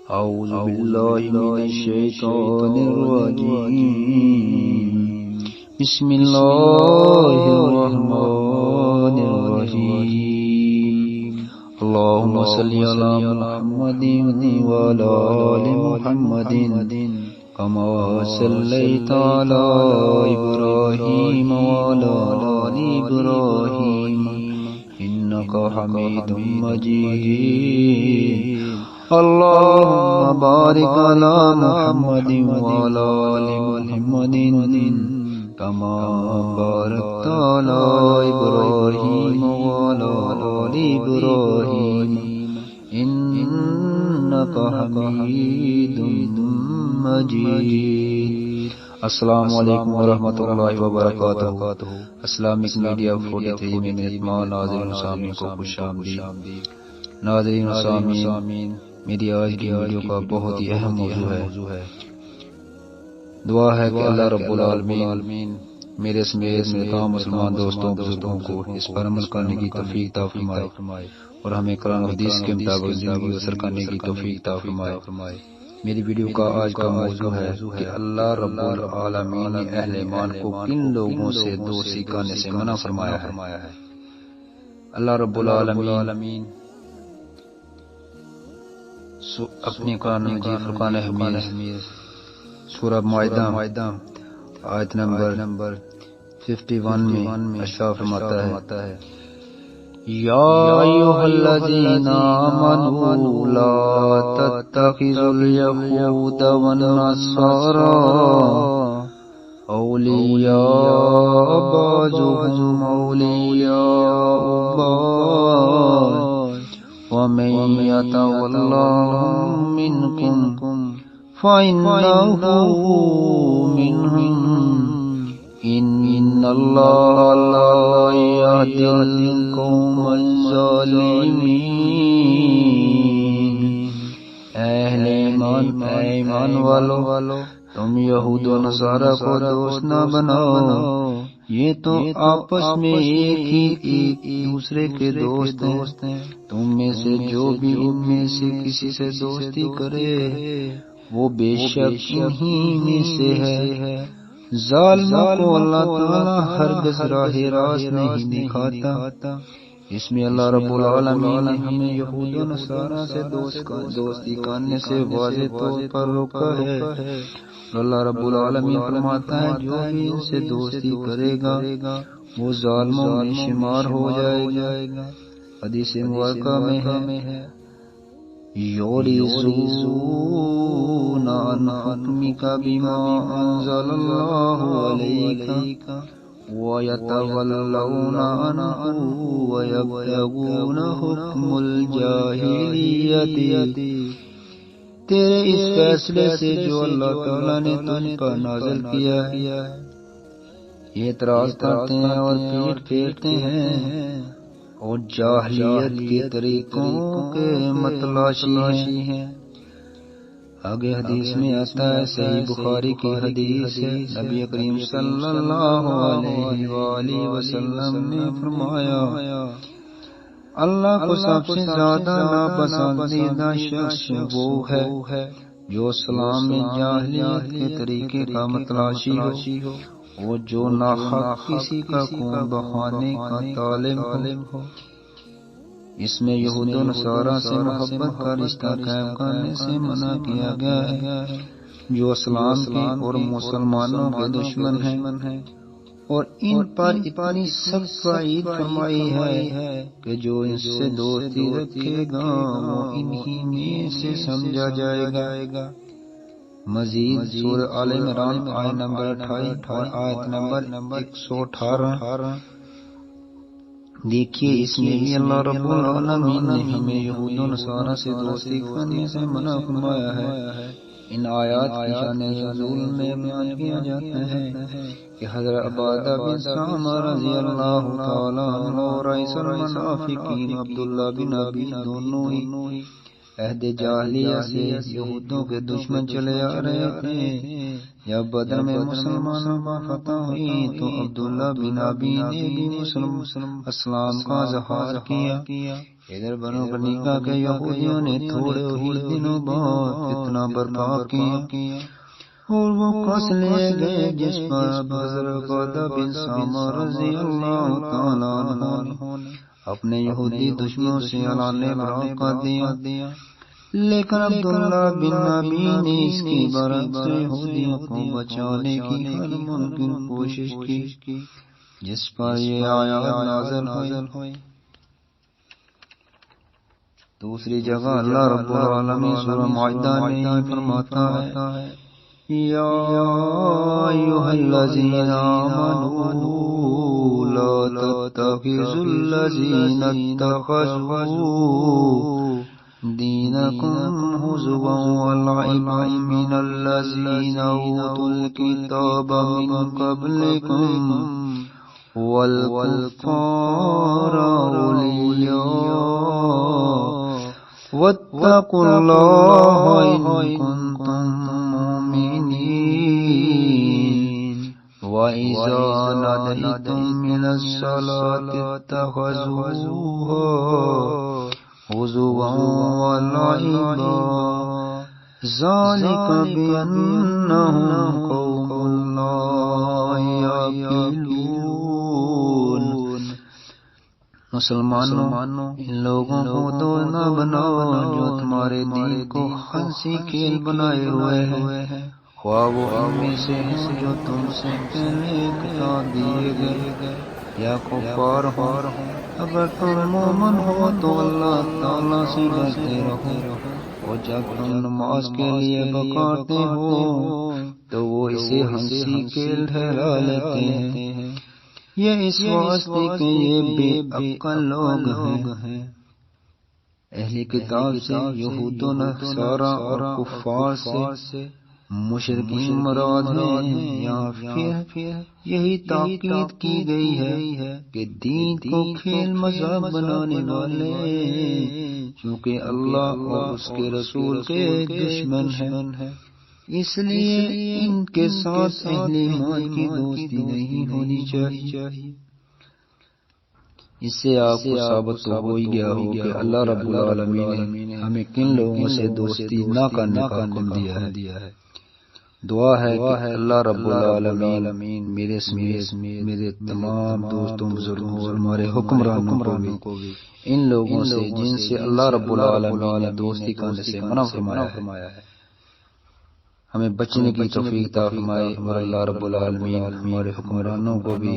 أعوذ بالله من الشيطان الرجيم. بسم الله الرحمن الرحيم. اللهم صل على محمد وعلى آل محمد كما صليت على إبراهيم وعلى آل إبراهيم إنك حميد مجيد. اللهم بارك على محمد وعلى آل محمد كما باركت على إبراهيم وعلى آل إبراهيم إنك حميد مجيد. السلام علیکم ورحمۃ اللہ وبرکاتہ. اسلامک میڈیا 43 میں مہمان ناظرین سامعین کو خوش آمدید. ناظرین سامعین، میری آج کی ویڈیو کا بہت ہی اہم موضوع ہے. دعا ہے کہ اللہ رب العالمین میرے سمیت تمام مسلمان دوستوں بزرگوں کو اس پر عمل کرنے کی توفیق عطا فرمائے اور ہمیں قرآن و حدیث کے مطابق زندگی بسر کرنے کی توفیق عطا فرمائے. میری ویڈیو کا آج کا موضوع ہے کہ اللہ رب العالمین نے اہل ایمان کو کن لوگوں سے دوستی کرنے سے منع فرمایا ہے. اللہ رب العالمین اپنی قرآن مجید فرقان حمید سورہ مائدہ آیت نمبر 51 میں ارشاد فرماتا ہے: یا ایھا الذین آمنوا لا تتخذوا اليہود والنصارى اولیاء بعضهم اولیاء بعض ومن يتولهم منكم فإنه منهم إن الله لا يهدي القوم الظالمين. اہل ایمان والو، تم یہود و نصارہ کو دوست نہ بناؤ، یہ تو آپس میں ایک دوسرے کے دوست ہیں. تم میں سے جو بھی ان میں سے کسی سے دوستی کرے وہ بے شک انہی میں سے ہے. ظالموں کو اللہ تعالیٰ ہرگز راہ راست نہیں دکھاتا. اس میں اللہ رب العالمین نے ہمیں یہود و نصارہ سے دوستی کرنے سے واضح طور پر روکا ہے. اللہ رب العالمین فرماتا ہے جو بھی ان سے دوستی کرے گا وہ ظالموں میں شمار ہو جائے گا. حدیث مبارکہ میں ہے یُعْرِضُونَ عَنْ حُکْمِکَ بِمَا أَنزَلَ اللَّهُ عَلَيْکَ وَيَتَوَلَّوْنَ عَنْهُ وَيَبْتَغُونَ حُکْمَ الْجَاہِلِیَّةِ. تیرے اس فیصلے سے جو اللہ تعالیٰ نے تجھ پر نازل کیا ہے یہ اعتراض کرتے ہیں اور پیٹ پھیرتے ہیں اور جاہلیت کے طریقوں کے متلاشی ہیں. آگے حدیث میں آتا ہے، صحیح بخاری کی حدیث ہے، نبی کریم صلی اللہ علیہ وآلہ وسلم نے فرمایا اللہ کو سب سے زیادہ ناپسندیدہ شخص وہ ہے جو اسلام میں جاہلیت کے طریقے کا متلاشی ہو اور جو ناحق کسی کا خون بہانے کا طالب ہو. اس میں یہود و نصارہ سے محبت کا رشتہ قائم کرنے سے منع کیا گیا ہے جو اسلام کے اور مسلمانوں کے دشمن ہیں اور ان پر اتنی سخت وعید فرمائی ہے کہ جو ان سے دوستی رکھے گا وہ انہی میں سے سمجھا جائے گا. مزید سورہ آل عمران آیت نمبر 28 اور آیت نمبر 118 دیکھیے. اس میں بھی اللہ رب العالمین نے ہمیں یہود و نصارہ سے دوستی کرنے سے منع فرمایا ہے. ان آیات کی شان نزول میں بیان کیا جاتا ہے کہ حضرت عبادہ بن سامہ رضی اللہ تعالیٰ عنہ اور رئیس المنافقین عبداللہ بن ابی دونوں ہی عہد جاہلیہ سے یہودوں کے دشمن چلے آ رہے تھے. جب بدر میں مسلمانوں کو فتح ہوئی تو عبداللہ بن ابی نے بھی اسلام کا اظہار کیا. ادھر بنو قنیقہ کے یہودیوں نے تھوڑے ہی دنوں بعد فتنہ برپا کیا اور وہ قص لیے گئے جس پر حضرت عبادہ بن سامہ رضی اللہ تعالیٰ عنہ نے اپنے یہودی دشمنوں سے اعلان برات کر دیا. لیکن عبداللہ بن ابی نے اس کی برعکس یہودیوں کو بچانے کی ہر ممکن کوشش کی جس پر یہ آیات نازل ہوئی. دوسری جگہ اللہ رب العالمین سورہ مائدہ میں فرماتا ہے یا ایھا الذین آمنوا لا تتخذوا الذین اتخذوا دینکم ہزوا ولعبا من الذین اوتوا الکتاب من قبلکم والکفار اولیاء واتقوا اللہ ان کنتم مؤمنین وَإِذَا نَادَيْتُمْ إِلَى الصَّلَاةِ اتَّخَذُوهَا هُزُوًا وَلَعِبًا ذَلِكَ بِأَنَّهُمْ قَوْمٌ لَا يَعْقِلُونَ. مسلمانوں ان لوگوں کو دوست نہ بناؤ جو تمہارے دین کو ہنسی کھیل بنائے ہوئے ہیں، خواہ وہ ان میں سے ہیں جو تم سے پہلے کتاب دیے گئے یا کفار ہوں. اگر تم مومن ہو تو اللہ تعالیٰ سے ڈرتے رہو اور جب تم نماز کے لیے پکارتے ہو تو وہ اسے ہنسی کھیل ٹھہرا لیتے ہیں. یہ اس واسطے کہ یہ بے عقل لوگ ہیں. اہل کتاب سے یہود و نصارہ اور کفار سے مشرکین مراد ہیں. یہاں پھر یہی تاکید کی گئی ہے کہ دین کو کھیل مذاق بنانے والے چونکہ اللہ اور اس کے رسول کے دشمن ہیں، اس لیے ان کے ساتھ اہل ایمان کی دوستی نہیں ہونی چاہیے. اس سے آپ کو ثابت تو ہو ہی گیا ہو کہ اللہ رب العالمین نے ہمیں کن لوگوں سے دوستی نہ کرنے کا حکم دیا ہے. دعا ہے کہ اللہ رب العالمین میرے سمیت میرے تمام دوستوں بزرگوں اور ہمارے حکمرانوں کو بھی ان لوگوں سے جن سے اللہ رب العالمین نے دوستی کرنے سے منع فرمایا ہے ہمیں بچنے کی توفیق عطا فرمائے، اور اللہ رب العالمین ہمارے حکمرانوں کو بھی